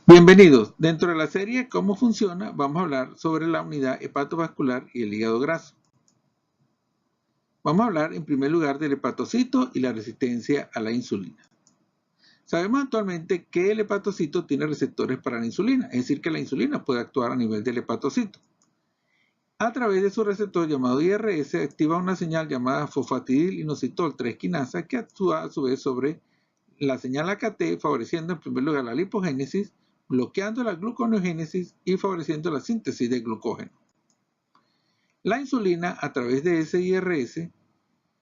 Bienvenidos. Dentro de la serie ¿Cómo funciona? Vamos a hablar sobre la unidad hepatovascular y el hígado graso. Vamos a hablar en primer lugar del hepatocito y la resistencia a la insulina. Sabemos actualmente que el hepatocito tiene receptores para la insulina, es decir, que la insulina puede actuar a nivel del hepatocito. A través de su receptor llamado IRS activa una señal llamada fosfatidilinositol 3 quinasa que actúa a su vez sobre la señal AKT, favoreciendo en primer lugar la lipogénesis, bloqueando la gluconeogénesis y favoreciendo la síntesis de glucógeno. La insulina a través de ese IRS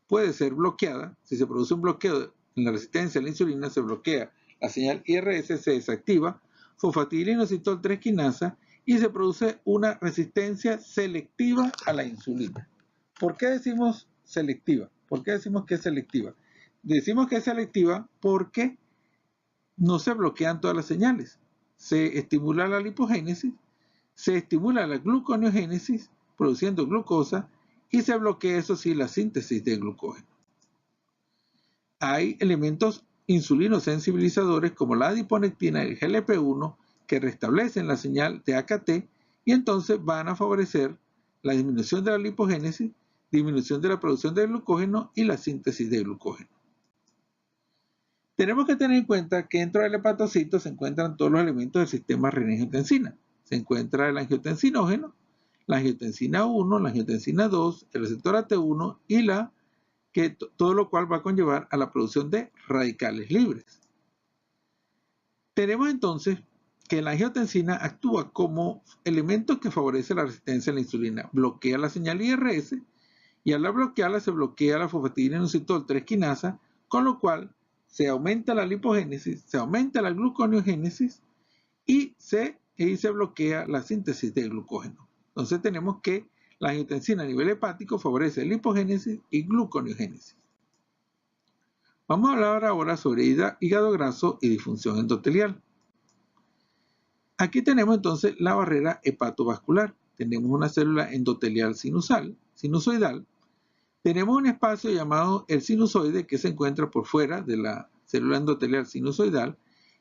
puede ser bloqueada. Si se produce un bloqueo en la resistencia a la insulina, se bloquea la señal IRS, se desactiva fosfatidilinositol 3 quinasa y se produce una resistencia selectiva a la insulina. ¿Por qué decimos selectiva? ¿Por qué decimos que es selectiva? Decimos que es selectiva porque no se bloquean todas las señales. Se estimula la lipogénesis, se estimula la gluconeogénesis, produciendo glucosa, y se bloquea, eso sí, la síntesis de glucógeno. Hay elementos insulinosensibilizadores como la adiponectina y el GLP-1 que restablecen la señal de AKT y entonces van a favorecer la disminución de la lipogénesis, disminución de la producción de glucógeno y la síntesis de glucógeno. Tenemos que tener en cuenta que dentro del hepatocito se encuentran todos los elementos del sistema renina-angiotensina. Se encuentra el angiotensinógeno, la angiotensina 1, la angiotensina 2, el receptor AT1 y todo lo cual va a conllevar a la producción de radicales libres. Tenemos entonces que la angiotensina actúa como elemento que favorece la resistencia a la insulina. Bloquea la señal IRS y al bloquearla se bloquea la fosfatidilinositol 3 quinasa, con lo cual se aumenta la lipogénesis, se aumenta la gluconeogénesis y se bloquea la síntesis de glucógeno. Entonces tenemos que la angiotensina a nivel hepático favorece lipogénesis y gluconeogénesis. Vamos a hablar ahora sobre hígado graso y disfunción endotelial. Aquí tenemos entonces la barrera hepatovascular. Tenemos una célula endotelial sinusoidal. Tenemos un espacio llamado el sinusoide que se encuentra por fuera de la célula endotelial sinusoidal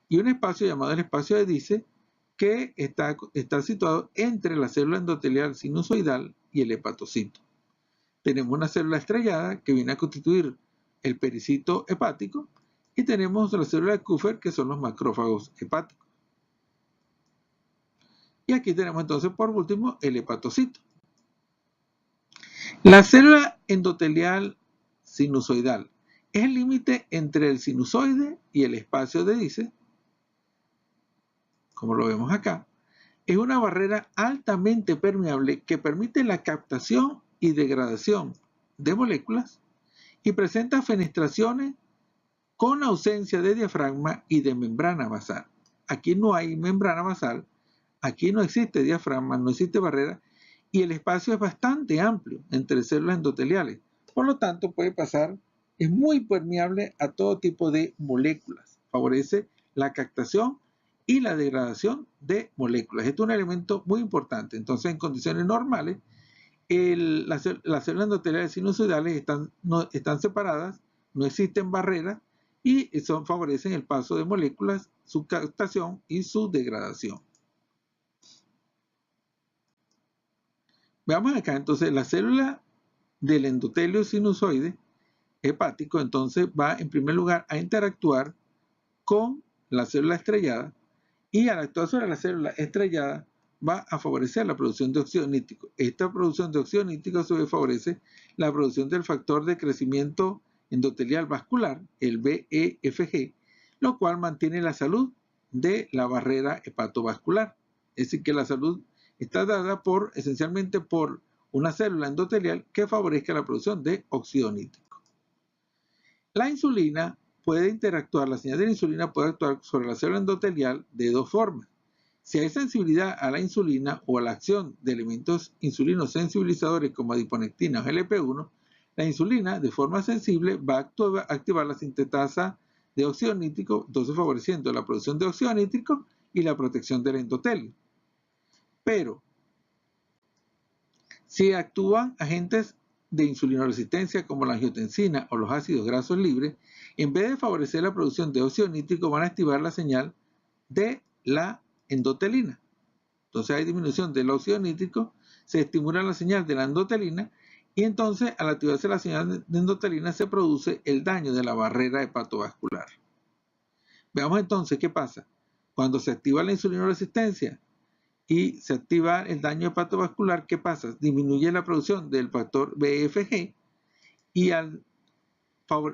y un espacio llamado el espacio de Dice que está situado entre la célula endotelial sinusoidal y el hepatocito. Tenemos una célula estrellada que viene a constituir el pericito hepático y tenemos la célula de Kupffer que son los macrófagos hepáticos. Y aquí tenemos entonces por último el hepatocito. La célula endotelial sinusoidal es el límite entre el sinusoide y el espacio de Dice, como lo vemos acá. Es una barrera altamente permeable que permite la captación y degradación de moléculas y presenta fenestraciones con ausencia de diafragma y de membrana basal. Aquí no hay membrana basal, aquí no existe diafragma, no existe barrera y el espacio es bastante amplio entre células endoteliales. Por lo tanto, es muy permeable a todo tipo de moléculas. Favorece la captación y la degradación de moléculas. Esto es un elemento muy importante. Entonces, en condiciones normales, las células endoteliales sinusoidales están separadas, no existen barreras y favorecen el paso de moléculas, su captación y su degradación. Veamos acá, entonces, la célula del endotelio sinusoide hepático, entonces va en primer lugar a interactuar con la célula estrellada y al actuar sobre la célula estrellada va a favorecer la producción de óxido nítrico. Esta producción de óxido nítrico a su vez favorece la producción del factor de crecimiento endotelial vascular, el VEFG, lo cual mantiene la salud de la barrera hepatovascular. Es decir, que la salud está dada esencialmente por una célula endotelial que favorezca la producción de óxido nítrico. La insulina la señal de la insulina puede actuar sobre la célula endotelial de dos formas. Si hay sensibilidad a la insulina o a la acción de elementos insulinosensibilizadores como adiponectina o GLP-1, la insulina de forma sensible va a activar la sintetasa de óxido nítrico, entonces favoreciendo la producción de óxido nítrico y la protección del endotelio. Pero si actúan agentes de insulinoresistencia como la angiotensina o los ácidos grasos libres, en vez de favorecer la producción de óxido nítrico van a activar la señal de la endotelina. Entonces hay disminución del óxido nítrico, se estimula la señal de la endotelina y entonces al activarse la señal de endotelina se produce el daño de la barrera hepatovascular. Veamos entonces qué pasa. Cuando se activa la insulinoresistencia y se activa el daño hepatovascular, ¿qué pasa? Disminuye la producción del factor BFG y al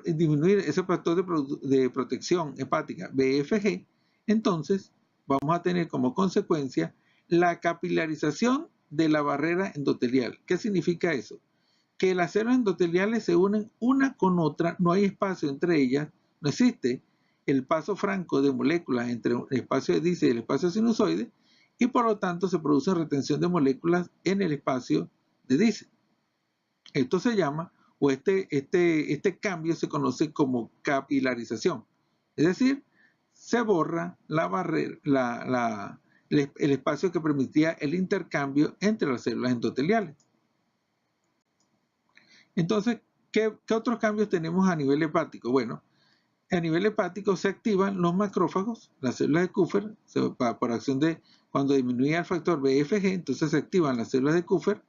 disminuir ese factor de protección hepática BFG, entonces vamos a tener como consecuencia la capilarización de la barrera endotelial. ¿Qué significa eso? Que las células endoteliales se unen una con otra, no hay espacio entre ellas, no existe el paso franco de moléculas entre el espacio de Dice y el espacio sinusoide, y por lo tanto se produce retención de moléculas en el espacio de Dice. Esto se llama, o este cambio se conoce como capilarización. Es decir, se borra la barrera, el espacio que permitía el intercambio entre las células endoteliales. Entonces, ¿qué otros cambios tenemos a nivel hepático? Bueno, a nivel hepático se activan los macrófagos, las células de Kupffer, por acción de cuando disminuye el factor BFG, entonces se activan las células de Kupffer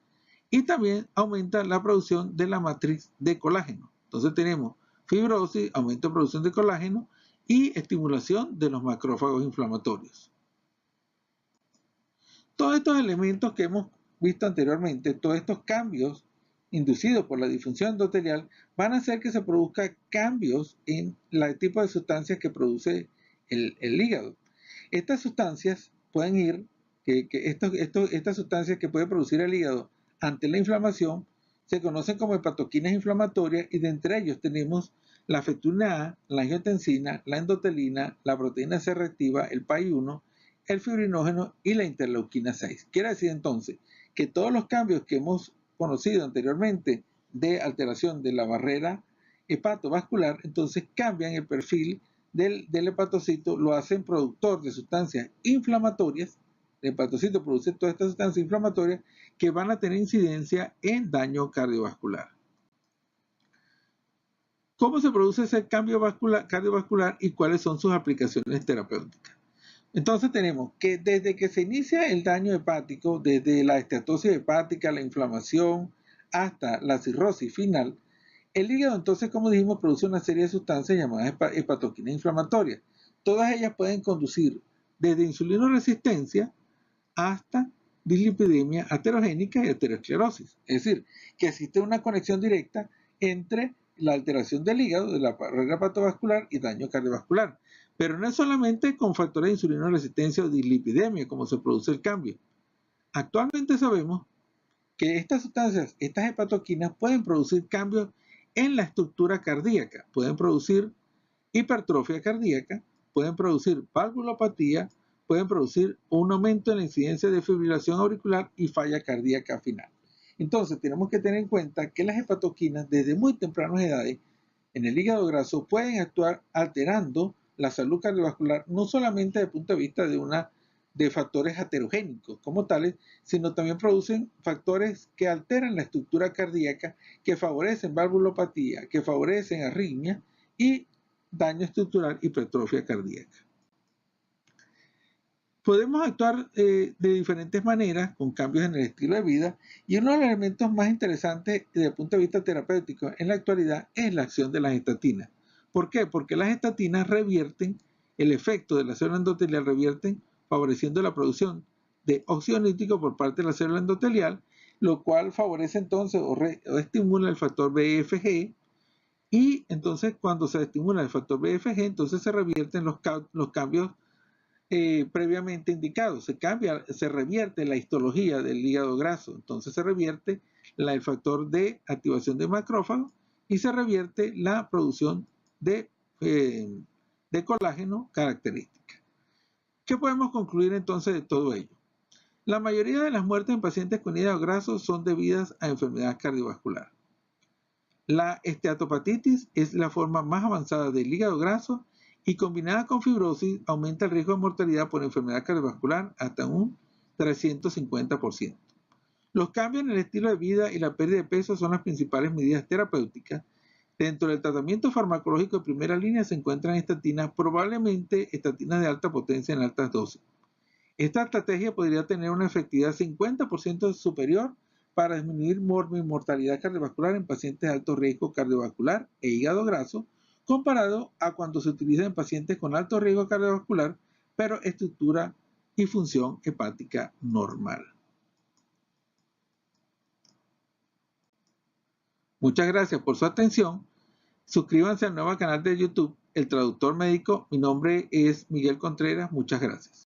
y también aumenta la producción de la matriz de colágeno. Entonces tenemos fibrosis, aumento de producción de colágeno y estimulación de los macrófagos inflamatorios. Todos estos elementos que hemos visto anteriormente, todos estos cambios inducidos por la disfunción endotelial, van a hacer que se produzcan cambios en el tipo de sustancias que produce el hígado. Estas sustancias pueden ir, estas sustancias que puede producir el hígado ante la inflamación, se conocen como hepatoquinas inflamatorias y de entre ellos tenemos la fectina A, la angiotensina, la endotelina, la proteína C reactiva, el PAI-1, el fibrinógeno y la interleuquina 6. Quiere decir entonces que todos los cambios que hemos conocido anteriormente de alteración de la barrera hepatovascular, entonces cambian el perfil del hepatocito, lo hacen productor de sustancias inflamatorias. El hepatocito produce todas estas sustancias inflamatorias que van a tener incidencia en daño cardiovascular. ¿Cómo se produce ese cambio cardiovascular y cuáles son sus aplicaciones terapéuticas? Entonces tenemos que desde que se inicia el daño hepático, desde la esteatosis hepática, la inflamación, hasta la cirrosis final, el hígado entonces, como dijimos, produce una serie de sustancias llamadas hepatoquinas inflamatorias. Todas ellas pueden conducir desde insulinoresistencia hasta dislipidemia aterogénica y aterosclerosis. Es decir, que existe una conexión directa entre la alteración del hígado, de la barrera hepatovascular y daño cardiovascular. Pero no es solamente con factores de insulinoresistencia o dislipidemia como se produce el cambio. Actualmente sabemos que estas sustancias, estas hepatoquinas, pueden producir cambios en la estructura cardíaca, pueden producir hipertrofia cardíaca, pueden producir valvulopatía, pueden producir un aumento en la incidencia de fibrilación auricular y falla cardíaca final. Entonces tenemos que tener en cuenta que las hepatoquinas desde muy tempranas edades en el hígado graso pueden actuar alterando la salud cardiovascular, no solamente desde el punto de vista de factores aterogénicos como tales, sino también producen factores que alteran la estructura cardíaca, que favorecen valvulopatía, que favorecen arritmia y daño estructural, hipertrofia cardíaca. Podemos actuar de diferentes maneras con cambios en el estilo de vida y uno de los elementos más interesantes desde el punto de vista terapéutico en la actualidad es la acción de las estatinas. ¿Por qué? Porque las estatinas revierten el efecto de la célula endotelial, revierten favoreciendo la producción de óxido nítrico por parte de la célula endotelial, lo cual favorece entonces o estimula el factor BFG y entonces cuando se estimula el factor BFG entonces se revierten los cambios previamente indicados. Se revierte la histología del hígado graso, entonces se revierte el factor de activación de macrófagos y se revierte la producción de colágeno característica. ¿Qué podemos concluir entonces de todo ello? La mayoría de las muertes en pacientes con hígado graso son debidas a enfermedad cardiovascular. La esteatopatitis es la forma más avanzada del hígado graso y combinada con fibrosis aumenta el riesgo de mortalidad por enfermedad cardiovascular hasta un 350%. Los cambios en el estilo de vida y la pérdida de peso son las principales medidas terapéuticas. Dentro del tratamiento farmacológico de primera línea se encuentran estatinas, probablemente estatinas de alta potencia en altas dosis. Esta estrategia podría tener una efectividad 50% superior para disminuir mortalidad cardiovascular en pacientes de alto riesgo cardiovascular e hígado graso, comparado a cuando se utiliza en pacientes con alto riesgo cardiovascular, pero estructura y función hepática normal. Muchas gracias por su atención. Suscríbanse al nuevo canal de YouTube, El Traductor Médico. Mi nombre es Miguel Contreras. Muchas gracias.